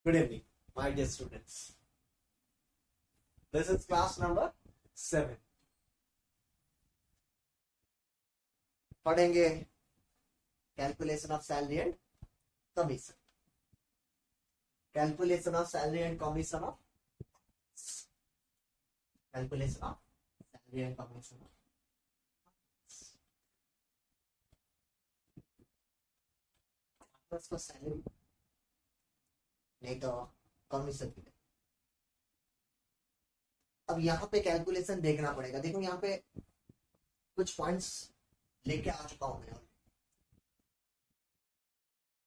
Good evening, my dear students. This is class number 7. पढ़ेंगे calculation of salary and commission. Calculation of salary and commission of calculation of salary and commission of को salary नहीं तो commission की. अब यहाँ पे calculation देखना पड़ेगा. देखो यहाँ पे कुछ पॉइंट्स लेके आ चुका हूं मैं.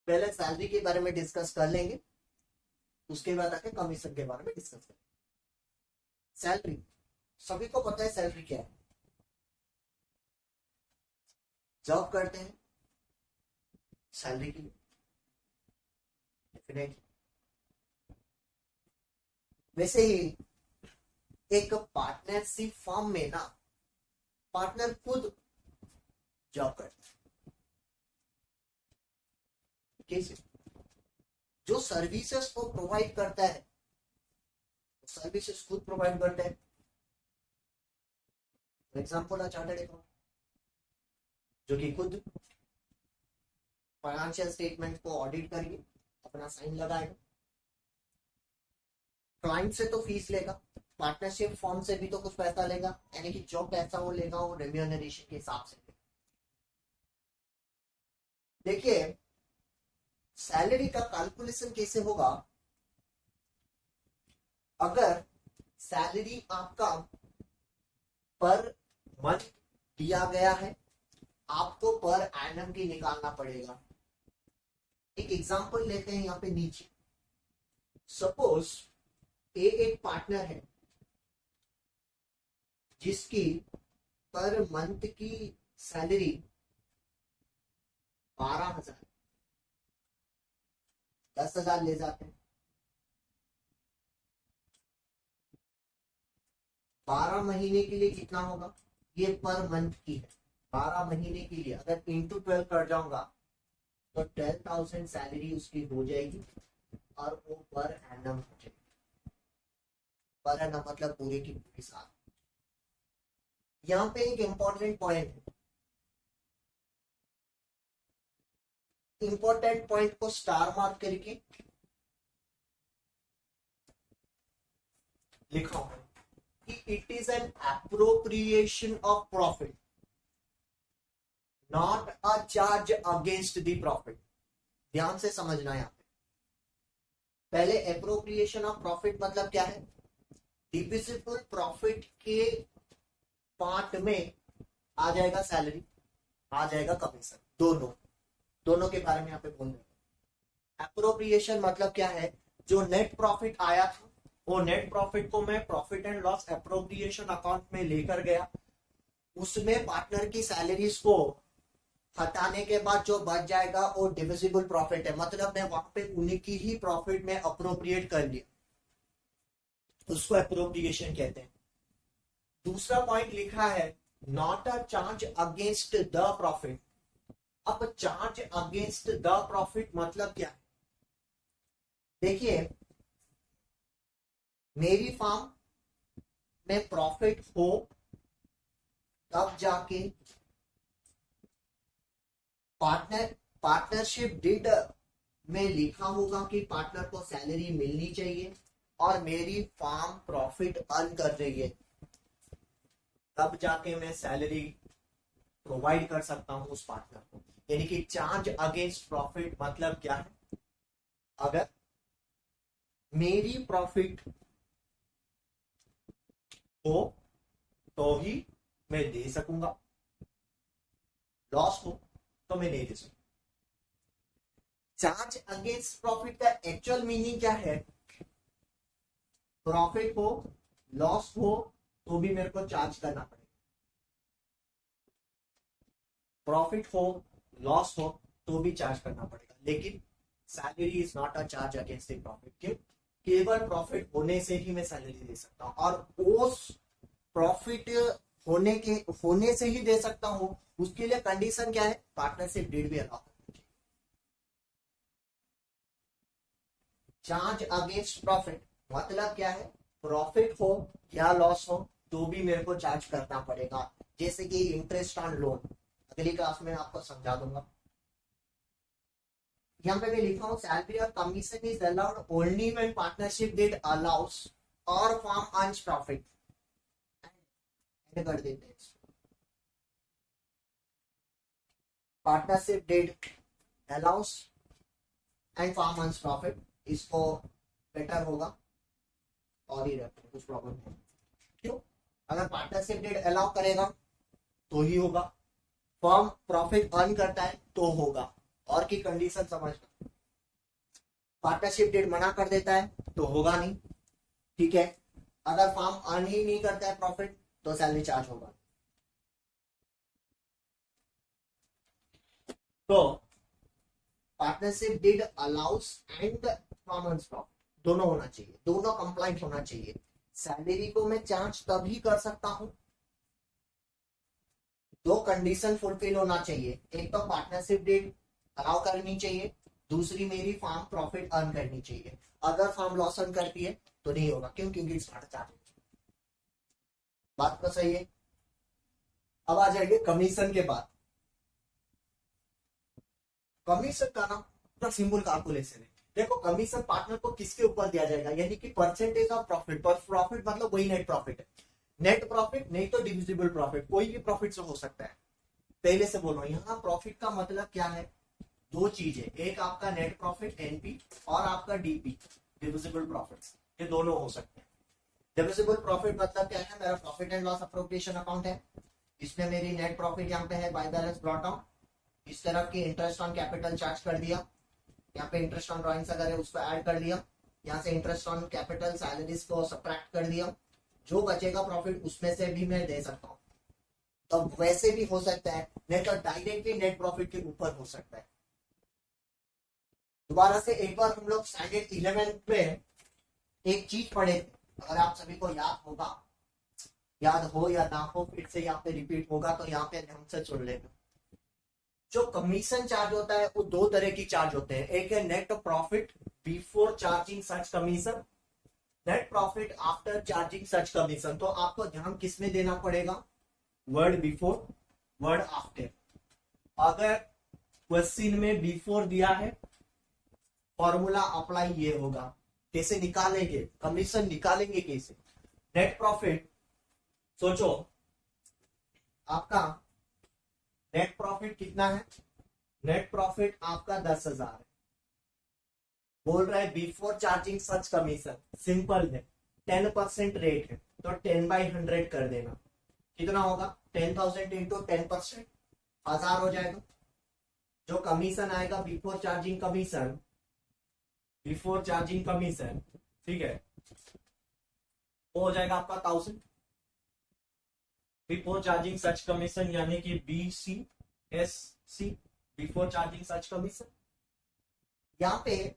पहले सैलरी के बारे में डिस्कस कर लेंगे, उसके बाद आके कमीशन के बारे में डिस्कस करेंगे. सैलरी सभी को पता है सैलरी क्या है. जॉब करते हैं सैलरी की डेफिनेटली. वैसे ही एक पार्टनरशिप फॉर्म में ना पार्टनर खुद जॉब करता है. कैसे? जो सर्विसेज को प्रोवाइड करता है सर्विसेज खुद प्रोवाइड करता है. एग्जाम्पल चार्टर्ड अकाउंट जो कि खुद फाइनेंशियल स्टेटमेंट को ऑडिट करके अपना साइन लगाएगा. क्लाइंट से तो फीस लेगा, पार्टनरशिप फॉर्म से भी तो कुछ पैसा लेगा, यानी कि जो पैसा वो लेगा वो रेम्यूनरेशन के हिसाब से. देखिए सैलरी का कैलकुलेशन कैसे होगा. अगर सैलरी आपका पर मंथ दिया गया है, आपको पर एनम की निकालना पड़ेगा. एक एग्जांपल लेते हैं यहाँ पे नीचे. सपोज एक पार्टनर है जिसकी पर मंथ की सैलरी 12,000, 10,000 ले जाते हैं. 12 महीने के लिए कितना होगा, ये पर मंथ की है. 12 महीने के लिए अगर इंटू 12 कर जाऊंगा तो 12,000 सैलरी उसकी हो जाएगी और वो पर एनम हो जाएगी. पर एनम मतलब पूरे की पूरी साल. यहाँ पे एक इंपॉर्टेंट पॉइंट है. इंपॉर्टेंट पॉइंट को स्टार मार्क करके लिखा हूं कि it is an appropriation of profit, not a charge against the profit. ध्यान से समझना है. यहाँ पे पहले एप्रोप्रिएशन ऑफ प्रॉफिट मतलब क्या है. डिविजिबल प्रॉफिट के पार्ट में आ जाएगा सैलरी, आ जाएगा कमीशन. दोनों के बारे में यहाँ पे बोल रहे हैं. एप्रोप्रिएशन मतलब क्या है, जो नेट प्रॉफिट आया था वो नेट प्रॉफिट को मैं profit and loss appropriation account में लेकर गया. उसमें पार्टनर की सैलरीज को हटाने के बाद जो बच जाएगा वो डिविजिबल प्रॉफिट है. मतलब मैं वहां पे उनकी ही प्रॉफिट में अप्रोप्रिएट कर लिया, उसको एप्रोप्रिएशन कहते हैं. दूसरा पॉइंट लिखा है not a charge against the profit. अब चार्ज अगेंस्ट द प्रॉफिट मतलब क्या है. देखिए मेरी फर्म में प्रॉफिट हो तब जाके पार्टनरशिप डीड में लिखा होगा कि पार्टनर को सैलरी मिलनी चाहिए और मेरी फर्म प्रॉफिट अर्न कर रही है, तब जाके मैं सैलरी प्रोवाइड कर सकता हूं उस पार्टनर को. यानी कि चार्ज अगेंस्ट प्रॉफिट मतलब क्या है. अगर मेरी प्रॉफिट हो तो ही मैं दे सकूंगा, लॉस हो तो मैं नहीं दे सकूंगा. चार्ज अगेंस्ट प्रॉफिट का एक्चुअल मीनिंग क्या है. प्रॉफिट हो लॉस हो तो भी मेरे को चार्ज करना पड़ेगा. प्रॉफिट हो लॉस हो तो भी चार्ज करना पड़ेगा. लेकिन salary is not a charge against the profit. क्यों? केवल प्रॉफिट होने से ही मैं सैलरी दे सकता हूं और उस प्रॉफिट होने से ही दे सकता हूं. उसके लिए कंडीशन क्या है, पार्टनरशिप डीड भी अलाउ. चार्ज अगेंस्ट प्रॉफिट मतलब क्या है, प्रॉफिट हो या लॉस हो तो भी मेरे को चार्ज करना पड़ेगा, जैसे कि इंटरेस्ट ऑन लोन, अगली क्लास में आपको समझा दूंगा। यहाँ पे मैं लिखा हूँ सैलरी और commission is allowed only when partnership did allow us और फॉर्म अर्न्स प्रॉफिट, कर देते हैं partnership did allow us and form earns profit, इसको बेटर होगा और ही रखते, कुछ प्रॉब्लम नहीं। क्यों, अगर पार्टनरशिप डिड अलाउ करेगा तो ही होगा, फर्म प्रॉफिट अर्न करता है तो होगा, और की कंडीशन समझना, पार्टनरशिप डिड मना कर देता है तो होगा नहीं, ठीक है। अगर फर्म अर्न ही नहीं करता है प्रॉफिट तो सैलरी चार्ज होगा। तो partnership did allow us and firm earns profit दोनों होना चाहिए, दोनों कंप्लाइंट होना चाहिए। सैलरी को मैं चार्ज तभी कर सकता हूं, दो कंडीशन फुलफिल होना चाहिए, एक तो पार्टनरशिप डिड अलाउ करनी चाहिए, दूसरी मेरी फार्म प्रॉफिट अर्न करनी चाहिए। अगर फार्म लॉस अर्न करती है तो नहीं होगा, क्यों, क्योंकि इट्स नॉट चार्ज। बात तो सही है। अब आ जाएंगे कमीशन के बाद। कमीशन का ना सिंपल कैलकुलेशन है। देखो कमीशन पार्टनर को किसके ऊपर दिया जाएगा, यानी कि परसेंटेज ऑफ प्रॉफिट, पर प्रॉफिट मतलब वही नेट प्रॉफिट है, नेट प्रॉफिट नहीं तो डिविजिबल प्रॉफिट, कोई भी प्रॉफिट से हो सकता है। पहले से बोलो, यहाँ प्रॉफिट का मतलब क्या है, दो चीज है, एक आपका नेट प्रॉफिट एनपी और आपका डीपी डिविजिबल प्रॉफिट, ये दोनों हो सकते हैं। डिविजिबल प्रॉफिट मतलब क्या है, मेरा profit and loss appropriation account है, इसमें मेरी नेट प्रॉफिट यहाँ पे है बाय बैलेंस ब्रॉट डाउन, इस तरफ की इंटरेस्ट ऑन कैपिटल चार्ज कर दिया, यहाँ पे इंटरेस्ट ऑन ड्रॉइंग्स अगर है उसको ऐड कर दिया, यहाँ से इंटरेस्ट ऑन कैपिटल सैलरीज को सब्ट्रैक्ट कर दिया, जो बचेगा प्रॉफिट उसमें से भी मैं दे सकता हूँ। तो वैसे भी हो सकता है, नहीं तो डायरेक्टली नेट प्रॉफिट के ऊपर हो सकता है। दोबारा से एक बार हम लोग स्टैंडर्ड 11 में एक चीज पढ़े, अगर आप सभी को याद होगा, याद हो या ना हो, फिर से यहाँ पे रिपीट होगा तो यहाँ पे ध्यान से सुन लेना। जो कमीशन चार्ज होता है वो दो तरह की चार्ज होते हैं, एक है नेट प्रॉफिट बिफोर चार्जिंग सच commission, net profit after charging सच कमीशन। तो आपको ध्यान किसमें देना पड़ेगा, वर्ड बिफोर वर्ड आफ्टर। अगर क्वेश्चन में बिफोर दिया है, फॉर्मूला अप्लाई ये होगा, कैसे निकालेंगे कमीशन, निकालेंगे कैसे, नेट प्रॉफिट, सोचो आपका नेट प्रॉफिट कितना है, नेट प्रॉफिट आपका 10,000 है, बोल रहा है बिफोर चार्जिंग सच कमीशन, सिंपल है, 10% रेट है तो 10/100 कर देना, कितना होगा 10,000 इंटू 10%, 1000 हो जाएगा। जो कमीशन आएगा before charging commission, before charging commission, ठीक है, वो हो जाएगा आपका 1000 बिफोर चार्जिंग सच कमीशन, यानी कि BCSC बिफोर चार्जिंग सच कमीशन। यहाँ पे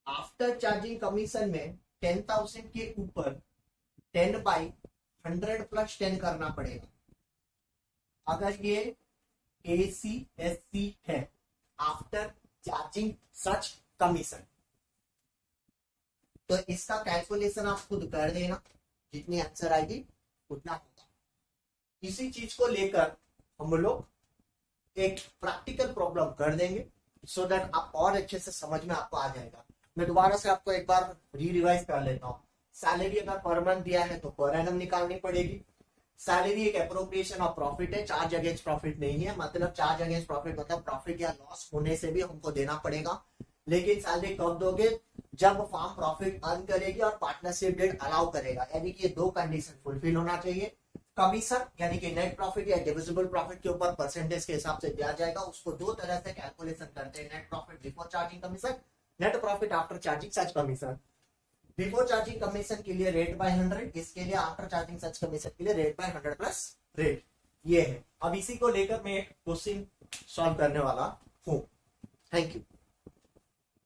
आफ्टर चार्जिंग कमीशन में 10,000 के ऊपर 10/100 प्लस 10 करना पड़ेगा। अगर ये ACSC है, आफ्टर चार्जिंग सच कमीशन, तो इसका कैलकुलेशन आप खुद कर देना, जितनी आंसर आएगी उतना होगा। इसी चीज को लेकर हम लोग एक प्रैक्टिकल प्रॉब्लम कर देंगे, सो दैट आप और अच्छे से समझ में आपको आ जाएगा। मैं दोबारा से आपको एक बार रिवाइज कर लेता हूँ। सैलरी अगर पर मंथ दिया है तो पर एनम निकालनी पड़ेगी। सैलरी एक एप्रोप्रिएशन ऑफ प्रॉफिट है, चार्ज अगेंस्ट प्रॉफिट नहीं है, मतलब चार्ज अगेंस्ट प्रॉफिट मतलब प्रॉफिट या लॉस होने से भी हमको देना पड़ेगा। लेकिन सैलरी कब दोगे, जब फर्म प्रॉफिट अर्न करेगी और पार्टनरशिप डिड अलाउ करेगा, यानी कि ये दो कंडीशन फुलफिल होना चाहिए। कमीशन यानी कि नेट प्रॉफिट या डिविजिबल प्रॉफिट के ऊपर परसेंटेज के हिसाब से दिया जाएगा, उसको दो तरह से कैलकुलेशन करते हैं, net profit before charging commission, net profit after charging सच कमीशन। बिफोर चार्जिंग कमीशन के लिए रेट बाय 100, इसके लिए आफ्टर चार्जिंग सच कमीशन के लिए रेट बाय 100 प्लस रेट, ये है। अब इसी को लेकर मैं क्वेश्चन सॉल्व करने वाला हूँ। Thank you.